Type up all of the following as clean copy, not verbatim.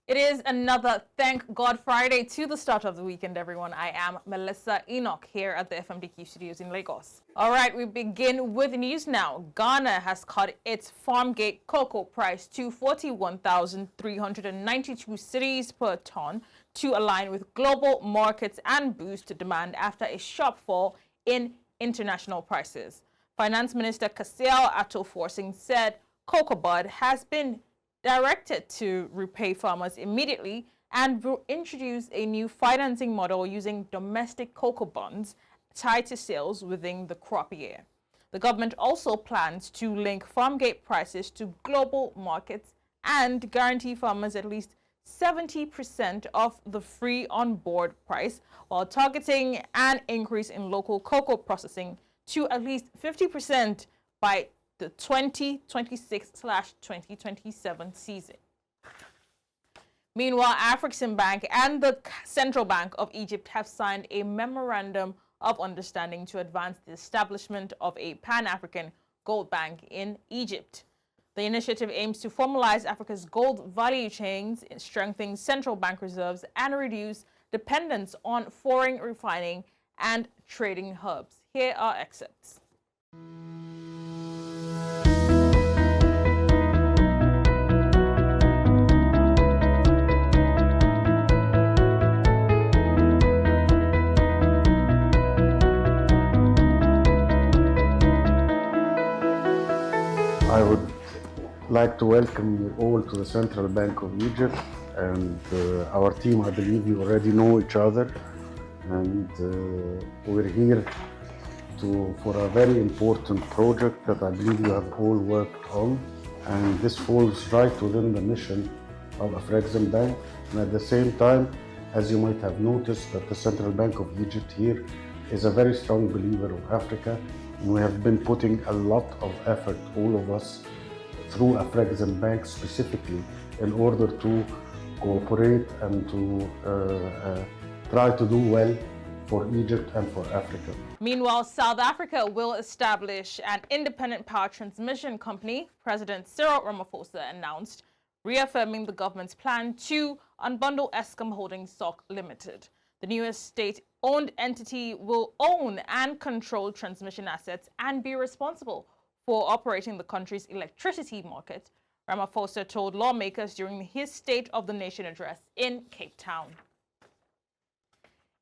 It is another Thank God Friday to the start of the weekend, everyone. I am Melissa Enoch here at the FMDQ studios in Lagos. All right, we begin with news now. Ghana has cut its farm gate cocoa price to 41,392 cedis per ton to align with global markets and boost demand after a sharp fall in international prices. Finance Minister Kasiel Atto-Forson said cocoa bud has been directed to repay farmers immediately and will introduce a new financing model using domestic cocoa bonds tied to sales within the crop year. The government also plans to link farm gate prices to global markets and guarantee farmers at least 70% of the free on-board price, while targeting an increase in local cocoa processing to at least 50% by the 2026/2027 season. Meanwhile, Afreximbank and the Central Bank of Egypt have signed a memorandum of understanding to advance the establishment of a Pan-African gold bank in Egypt. The initiative aims to formalize Africa's gold value chains, strengthen central bank reserves, and reduce dependence on foreign refining and trading hubs. Here are excerpts. I would like to welcome you all to the Central Bank of Egypt, and our team, I believe you already know each other, and we're here for a very important project that I believe you have all worked on, and this falls right within the mission of Afreximbank. And at the same time, as you might have noticed, that the Central Bank of Egypt here is a very strong believer of Africa, and we have been putting a lot of effort, all of us, through Afreximbank specifically, in order to cooperate and to try to do well for Egypt and for Africa. Meanwhile, South Africa will establish an independent power transmission company, President Cyril Ramaphosa announced, reaffirming the government's plan to unbundle Eskom Holdings Stock Limited. The newest state-owned entity will own and control transmission assets and be responsible for operating the country's electricity market, Ramaphosa told lawmakers during his State of the Nation address in Cape Town.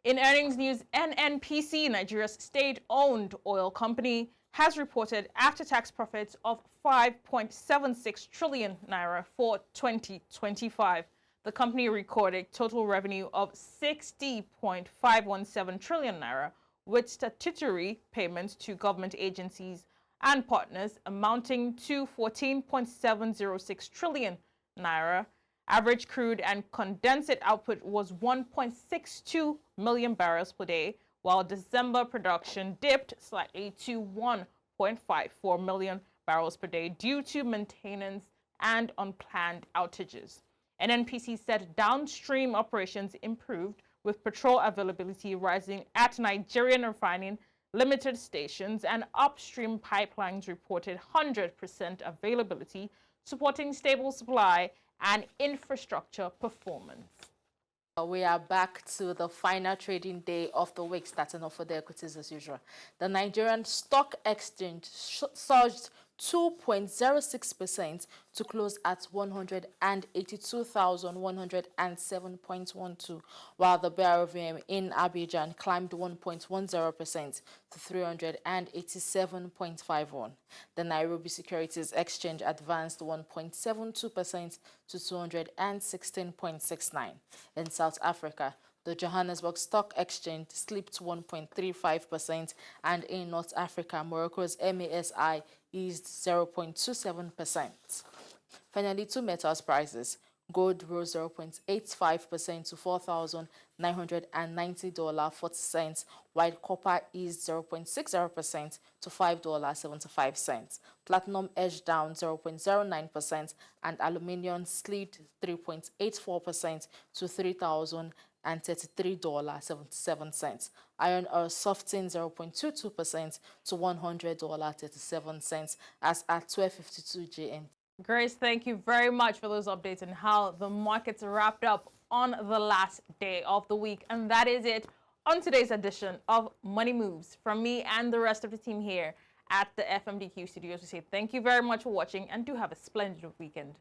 In earnings news, NNPC, Nigeria's state-owned oil company, has reported after-tax profits of 5.76 trillion naira for 2025. The company recorded total revenue of 60.517 trillion naira, with statutory payments to government agencies and partners amounting to 14.706 trillion naira. Average crude and condensate output was 1.62 million barrels per day, while December production dipped slightly to 1.54 million barrels per day due to maintenance and unplanned outages. NNPC said downstream operations improved, with petrol availability rising at Nigerian refining limited stations, and upstream pipelines reported 100% availability, supporting stable supply and infrastructure performance. We are back to the final trading day of the week, starting off with the equities as usual. The Nigerian Stock Exchange surged 2.06% to close at 182,107.12, while the BRVM in Abidjan climbed 1.10% to 387.51. The Nairobi Securities Exchange advanced 1.72% to 216.69. In South Africa, the Johannesburg Stock Exchange slipped 1.35%, and in North Africa, Morocco's MASI eased 0.27%. Finally, two metals prices. Gold rose 0.85% to $4,990.40, while copper eased 0.60% to $5.75. Platinum edged down 0.09%, and aluminium slid 3.84% to $3,033.77. Iron ore softened 0.22% to $100.37 as at 12:52 GMT. Grace, thank you very much for those updates and how the markets wrapped up on the last day of the week. And that is it on today's edition of Money Moves. From me and the rest of the team here at the FMDQ studios, we say thank you very much for watching and do have a splendid weekend.